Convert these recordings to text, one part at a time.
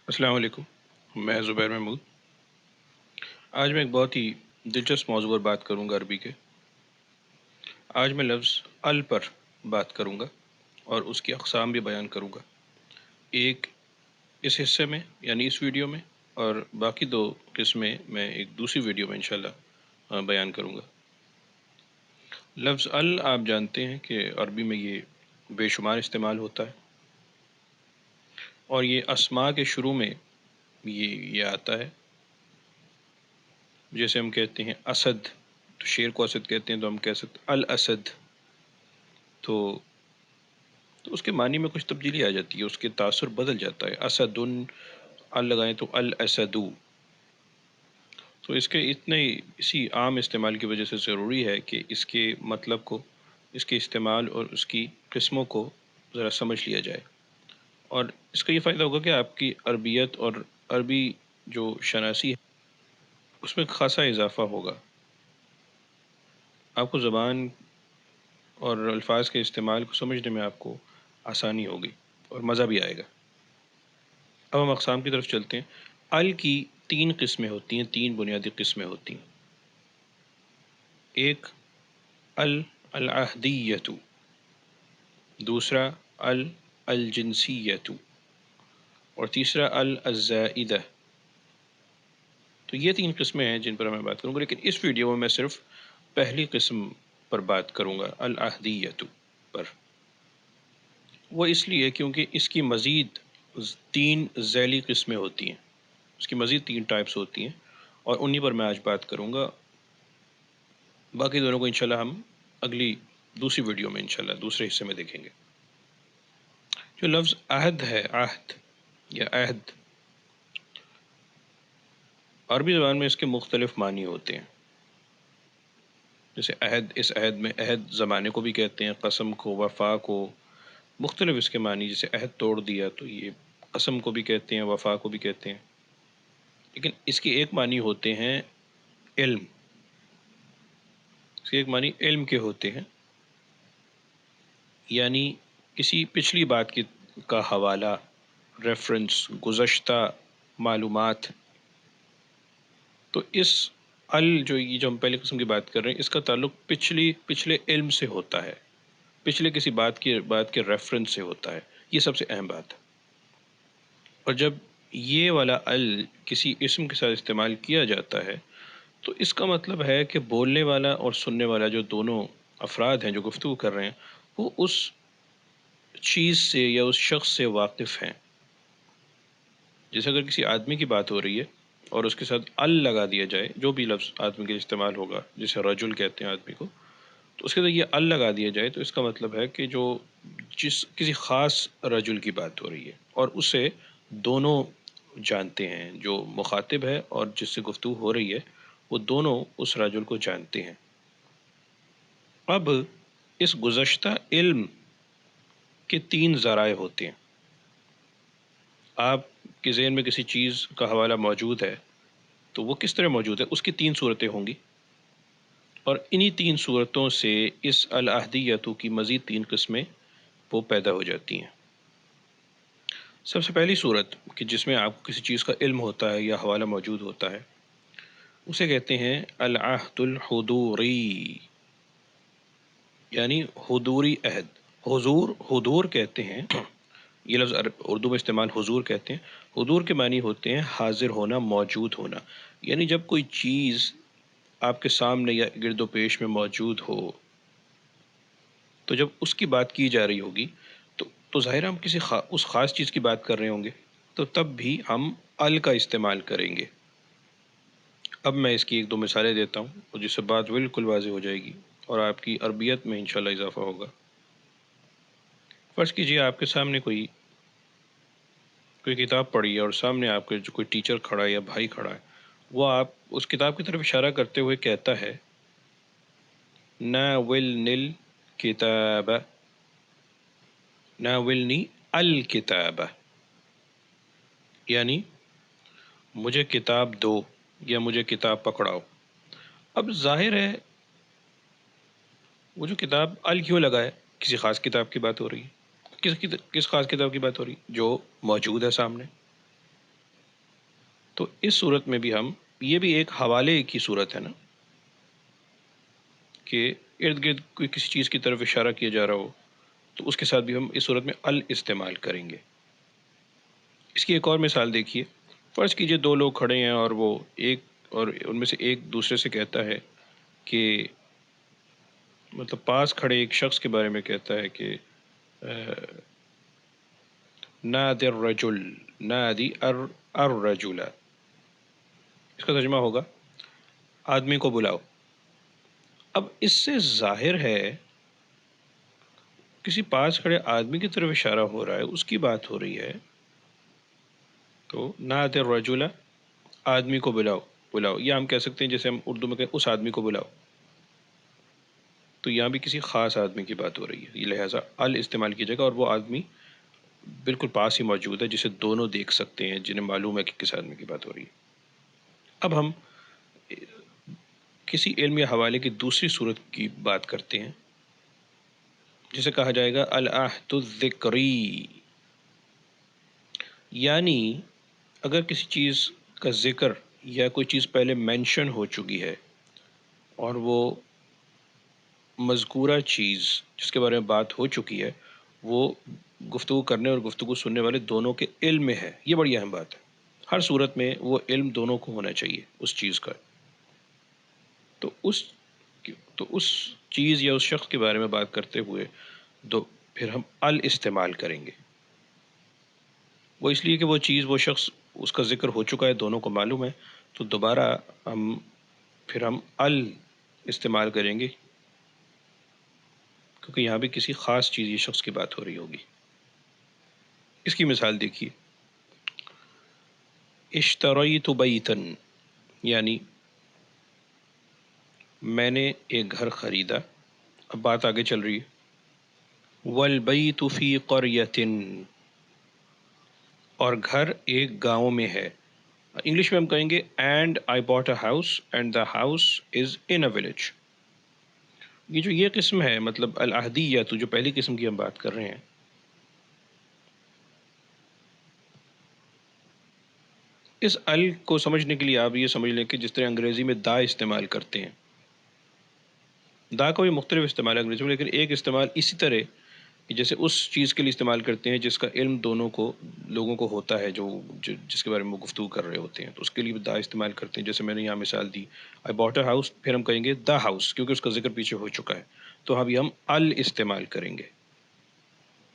السلام علیکم، میں زبیر محمود۔ آج میں ایک بہت ہی دلچسپ موضوع پر بات کروں گا عربی کے۔ آج میں لفظ ال پر بات کروں گا اور اس کی اقسام بھی بیان کروں گا، ایک اس حصے میں یعنی اس ویڈیو میں، اور باقی دو قسمیں میں ایک دوسری ویڈیو میں انشاءاللہ بیان کروں گا۔ لفظ ال آپ جانتے ہیں کہ عربی میں یہ بے شمار استعمال ہوتا ہے، اور یہ اسماء کے شروع میں یہ آتا ہے۔ جیسے ہم کہتے ہیں اسد، تو شیر کو اسد کہتے ہیں، تو ہم کہہ سکتے الاسد، تو اس کے معنی میں کچھ تبدیلی آ جاتی ہے، اس کے تاثر بدل جاتا ہے۔ اسد ال لگائیں تو الاسدو، تو اس کے اتنے اسی عام استعمال کی وجہ سے ضروری ہے کہ اس کے مطلب کو، اس کے استعمال اور اس کی قسموں کو ذرا سمجھ لیا جائے، اور اس کا یہ فائدہ ہوگا کہ آپ کی عربیت اور عربی جو شناسی ہے اس میں خاصا اضافہ ہوگا، آپ کو زبان اور الفاظ کے استعمال کو سمجھنے میں آپ کو آسانی ہوگی اور مزہ بھی آئے گا۔ اب ہم اقسام کی طرف چلتے ہیں۔ ال کی تین قسمیں ہوتی ہیں، تین بنیادی قسمیں ہوتی ہیں۔ ایک العہدیت، دوسرا الجنسیت، اور تیسرا الزائدہ۔ تو یہ تین قسمیں ہیں جن پر میں بات کروں گا، لیکن اس ویڈیو میں صرف پہلی قسم پر بات کروں گا، العہدیت پر۔ وہ اس لیے کیونکہ اس کی مزید تین ذیلی قسمیں ہوتی ہیں، اس کی مزید تین ٹائپس ہوتی ہیں، اور انہی پر میں آج بات کروں گا۔ باقی دونوں کو انشاءاللہ ہم اگلی دوسری ویڈیو میں انشاءاللہ دوسرے حصے میں دیکھیں گے۔ جو لفظ عہد ہے، عہد یا عہد، عربی زبان میں اس کے مختلف معنی ہوتے ہیں۔ جیسے عہد، اس عہد میں عہد زمانے کو بھی کہتے ہیں، قسم کو، وفا کو، مختلف اس کے معنی۔ جیسے عہد توڑ دیا تو یہ قسم کو بھی کہتے ہیں، وفا کو بھی کہتے ہیں، لیکن اس کی ایک معنی ہوتے ہیں علم، اس کے ایک معنی علم کے ہوتے ہیں، یعنی کسی پچھلی بات کا حوالہ، ریفرنس، گزشتہ معلومات۔ تو اس یہ جو ہم پہلی قسم کی بات کر رہے ہیں، اس کا تعلق پچھلے علم سے ہوتا ہے، پچھلے کسی بات کے ریفرنس سے ہوتا ہے، یہ سب سے اہم بات ہے۔ اور جب یہ والا کسی اسم کے ساتھ استعمال کیا جاتا ہے تو اس کا مطلب ہے کہ بولنے والا اور سننے والا جو دونوں افراد ہیں جو گفتگو کر رہے ہیں، وہ اس چیز سے یا اس شخص سے واقف ہیں۔ جیسے اگر کسی آدمی کی بات ہو رہی ہے اور اس کے ساتھ لگا دیا جائے، جو بھی لفظ آدمی کے استعمال ہوگا، جسے رجل کہتے ہیں آدمی کو، تو اس کے ساتھ یہ لگا دیا جائے تو اس کا مطلب ہے کہ جو کسی خاص رجل کی بات ہو رہی ہے، اور اسے دونوں جانتے ہیں، جو مخاطب ہے اور جس سے گفتگو ہو رہی ہے وہ دونوں اس رجل کو جانتے ہیں۔ اب اس گزشتہ علم کے تین ذرائع ہوتے ہیں۔ آپ کے ذہن میں کسی چیز کا حوالہ موجود ہے تو وہ کس طرح موجود ہے، اس کی تین صورتیں ہوں گی، اور انہی تین صورتوں سے اس العہدیتوں کی مزید تین قسمیں وہ پیدا ہو جاتی ہیں۔ سب سے پہلی صورت کہ جس میں آپ کو کسی چیز کا علم ہوتا ہے یا حوالہ موجود ہوتا ہے، اسے کہتے ہیں العہد الحضوری، یعنی حضوری عہد۔ حضور کہتے ہیں، یہ لفظ اردو میں استعمال حضور کہتے ہیں۔ حضور کے معنی ہوتے ہیں حاضر ہونا، موجود ہونا، یعنی جب کوئی چیز آپ کے سامنے یا گرد و پیش میں موجود ہو، تو جب اس کی بات کی جا رہی ہوگی تو ظاہر ہم کسی اس خاص چیز کی بات کر رہے ہوں گے، تو تب بھی ہم کا استعمال کریں گے۔ اب میں اس کی ایک دو مثالیں دیتا ہوں، اور جس سے بات بالکل واضح ہو جائے گی اور آپ کی عربیت میں انشاءاللہ اضافہ ہوگا۔ فرض کیجئے آپ کے سامنے کوئی کتاب پڑھی ہے، اور سامنے آپ کے جو کوئی ٹیچر کھڑا ہے یا بھائی کھڑا ہے، وہ آپ اس کتاب کی طرف اشارہ کرتے ہوئے کہتا ہے ناولنی الکتاب، ناولنی الکتاب، یعنی مجھے کتاب دو یا مجھے کتاب پکڑاؤ۔ اب ظاہر ہے وہ جو کتاب کیوں لگا ہے، کسی خاص کتاب کی بات ہو رہی ہے۔ کس خاص کتاب کی بات ہو رہی ہے؟ جو موجود ہے سامنے۔ تو اس صورت میں بھی ہم، یہ بھی ایک حوالے کی صورت ہے نا، کہ ارد گرد کوئی کسی چیز کی طرف اشارہ کیا جا رہا ہو، تو اس کے ساتھ بھی ہم اس صورت میں ال استعمال کریں گے۔ اس کی ایک اور مثال دیکھیے، فرض کیجئے دو لوگ کھڑے ہیں اور وہ ایک، اور ان میں سے ایک دوسرے سے کہتا ہے کہ، مطلب پاس کھڑے ایک شخص کے بارے میں کہتا ہے کہ نادی الرجل، نادی الرجل، اس کا ترجمہ ہوگا آدمی کو بلاؤ۔ اب اس سے ظاہر ہے کسی پاس کھڑے آدمی کی طرف اشارہ ہو رہا ہے، اس کی بات ہو رہی ہے، تو نادی الرجل، آدمی کو بلاؤ، بلاؤ، یا ہم کہہ سکتے ہیں جیسے ہم اردو میں کہیں اس آدمی کو بلاؤ، تو یہاں بھی کسی خاص آدمی کی بات ہو رہی ہے، یہ لہٰذا ال استعمال کیجیے گا، اور وہ آدمی بالکل پاس ہی موجود ہے جسے دونوں دیکھ سکتے ہیں، جنہیں معلوم ہے کہ کس آدمی کی بات ہو رہی ہے۔ اب ہم کسی علم یا حوالے کی دوسری صورت کی بات کرتے ہیں، جسے کہا جائے گا العہد الذکری، یعنی اگر کسی چیز کا ذکر یا کوئی چیز پہلے مینشن ہو چکی ہے، اور وہ مذکورہ چیز جس کے بارے میں بات ہو چکی ہے، وہ گفتگو کرنے اور گفتگو سننے والے دونوں کے علم میں ہے، یہ بڑی اہم بات ہے۔ ہر صورت میں وہ علم دونوں کو ہونا چاہیے اس چیز کا، تو اس چیز یا اس شخص کے بارے میں بات کرتے ہوئے پھر ہم ال استعمال کریں گے۔ وہ اس لیے کہ وہ چیز، وہ شخص، اس کا ذکر ہو چکا ہے، دونوں کو معلوم ہے، تو دوبارہ ہم ال استعمال کریں گے، کیونکہ یہاں بھی کسی خاص چیز یا شخص کی بات ہو رہی ہوگی۔ اس کی مثال دیکھیے، اشتریت بیتا، یعنی میں نے ایک گھر خریدا، اب بات آگے چل رہی ہے، والبیت فی قریۃ، اور گھر ایک گاؤں میں ہے۔ انگلش میں ہم کہیں گے and I bought a house and the house is in a village. یہ قسم ہے، مطلب العہدیہ، تو جو پہلی قسم کی ہم بات کر رہے ہیں، اس ال کو سمجھنے کے لیے آپ یہ سمجھ لیں کہ جس طرح انگریزی میں دا استعمال کرتے ہیں، دا کا بھی مختلف استعمال ہے انگریزی میں، لیکن ایک استعمال اسی طرح کہ جیسے اس چیز کے لیے استعمال کرتے ہیں جس کا علم دونوں لوگوں کو ہوتا ہے، جس کے بارے میں وہ گفتگو کر رہے ہوتے ہیں، تو اس کے لیے دا استعمال کرتے ہیں۔ جیسے میں نے یہاں مثال دی، آئی باٹ اے ہاؤس، پھر ہم کہیں گے دا ہاؤس، کیونکہ اس کا ذکر پیچھے ہو چکا ہے، تو ابھی ہم ال استعمال کریں گے۔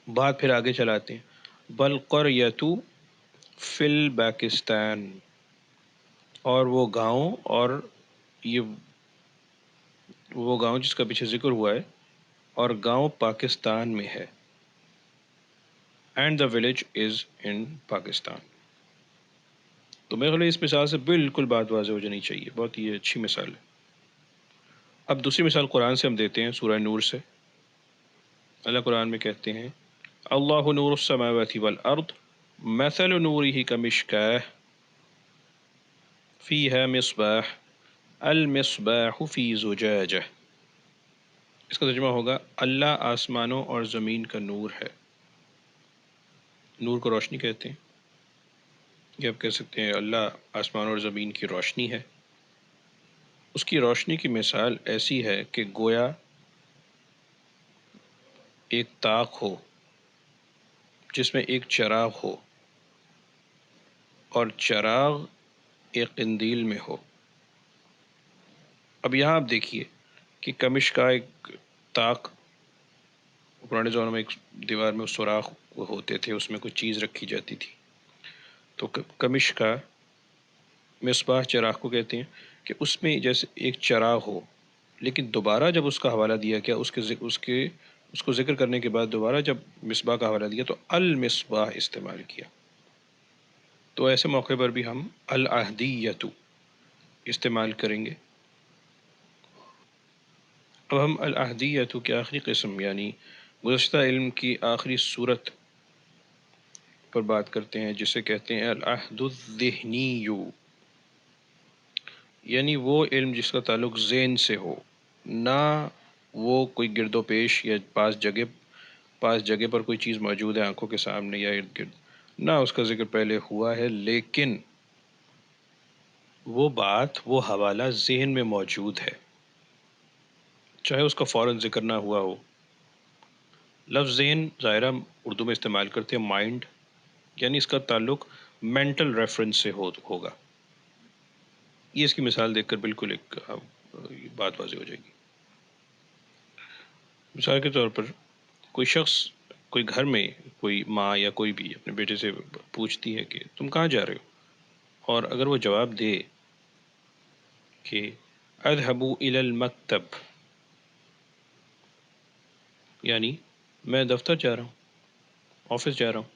بات پھر آگے چلاتے ہیں، بالقریۃ فی الپاکستان، اور وہ گاؤں، اور یہ وہ گاؤں جس کا پیچھے ذکر ہوا ہے، اور گاؤں پاکستان میں ہے، اینڈ دا ولیج از ان پاکستان۔ تو میرے خیال ہے اس مثال سے بالکل بات واضح ہو جانی چاہیے، بہت ہی اچھی مثال ہے۔ اب دوسری مثال قرآن سے ہم دیتے ہیں، سورہ نور سے۔ اللہ قرآن میں کہتے ہیں، اللہ نور السماوات والارض مثل نورہ کمشکاہ فیہا مصباح المصباح فی زجاجہ۔ اس کا ترجمہ ہوگا اللہ آسمانوں اور زمین کا نور ہے۔ نور کو روشنی کہتے ہیں، یہ آپ کہہ سکتے ہیں اللہ آسمان اور زمین کی روشنی ہے۔ اس کی روشنی کی مثال ایسی ہے کہ گویا ایک طاق ہو جس میں ایک چراغ ہو، اور چراغ ایک قندیل میں ہو۔ اب یہاں آپ دیکھیے کہ کمش کا ایک طاق، پرانے زمانے میں ایک دیوار میں سوراخ ہوتے تھے، اس میں کوئی چیز رکھی جاتی تھی، تو کمش کا مصباح چراغ کو کہتے ہیں، کہ اس میں جیسے ایک چراغ ہو، لیکن دوبارہ جب اس کا حوالہ دیا گیا، اس کو ذکر کرنے کے بعد دوبارہ جب مصباح کا حوالہ دیا تو المصباح استعمال کیا۔ تو ایسے موقع پر بھی ہم العہدیۃ استعمال کریں گے۔ اب ہم العہدیۃ کی آخری قسم، یعنی گزشتہ علم کی آخری صورت پر بات کرتے ہیں، جسے کہتے ہیں العہد الذہنی، یعنی وہ علم جس کا تعلق ذہن سے ہو، نہ وہ کوئی گرد و پیش یا پاس جگہ پر کوئی چیز موجود ہے آنکھوں کے سامنے یا ارد گرد، نہ اس کا ذکر پہلے ہوا ہے، لیکن وہ بات وہ حوالہ ذہن میں موجود ہے، چاہے اس کا فوراً ذکر نہ ہوا ہو۔ لفظ ذہن ظاہرہ اردو میں استعمال کرتے ہیں مائنڈ، یعنی اس کا تعلق مینٹل ریفرنس سے ہوگا۔ یہ اس کی مثال دیکھ کر بالکل ایک بات واضح ہو جائے گی۔ مثال کے طور پر کوئی شخص، کوئی گھر میں کوئی ماں یا کوئی بھی اپنے بیٹے سے پوچھتی ہے کہ تم کہاں جا رہے ہو، اور اگر وہ جواب دے کہ اذهب الى المکتب، یعنی میں دفتر جا رہا ہوں، آفس جا رہا ہوں،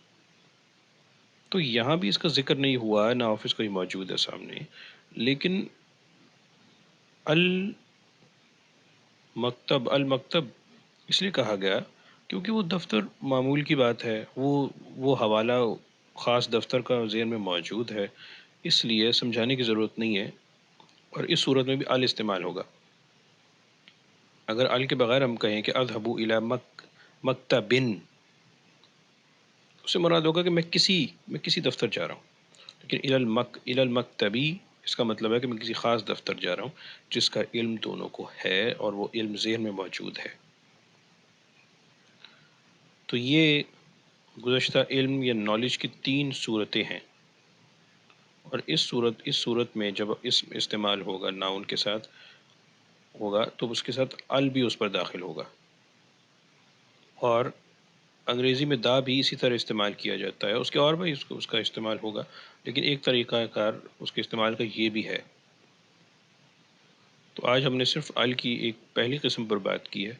تو یہاں بھی اس کا ذکر نہیں ہوا، نہ آفس کوئی موجود ہے سامنے، لیکن المکتب، المکتب اس لیے کہا گیا کیونکہ وہ دفتر معمول کی بات ہے، وہ حوالہ خاص دفتر کا ذہن میں موجود ہے، اس لیے سمجھانے کی ضرورت نہیں ہے، اور اس صورت میں بھی ال استعمال ہوگا۔ اگر ال کے بغیر ہم کہیں کہ اذهب الى مکتب، اس سے مراد ہوگا کہ میں کسی دفتر جا رہا ہوں، لیکن الی المکتبی اس کا مطلب ہے کہ میں کسی خاص دفتر جا رہا ہوں جس کا علم دونوں کو ہے، اور وہ علم ذہن میں موجود ہے۔ تو یہ گزشتہ علم یا نالج کی تین صورتیں ہیں، اور اس صورت میں جب اسم استعمال ہوگا ناؤن کے ساتھ ہوگا تو اس کے ساتھ ال بھی اس پر داخل ہوگا، اور انگریزی میں دا بھی اسی طرح استعمال کیا جاتا ہے، اس کے اور بھی اس کا استعمال ہوگا، لیکن ایک طریقہ کار اس کے استعمال کا یہ بھی ہے۔ تو آج ہم نے صرف ال کی ایک پہلی قسم پر بات کی ہے،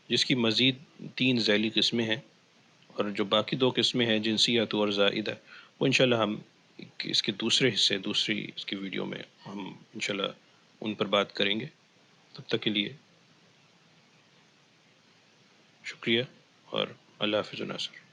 جس کی مزید تین ذیلی قسمیں ہیں، اور جو باقی دو قسمیں ہیں جنسیت اور زائدہ، وہ انشاءاللہ ہم اس کے دوسرے حصے، دوسری اس کی ویڈیو میں ہم انشاءاللہ ان پر بات کریں گے۔ تب تک کے لیے شکریہ، اور اللہ حافظ و ناصر۔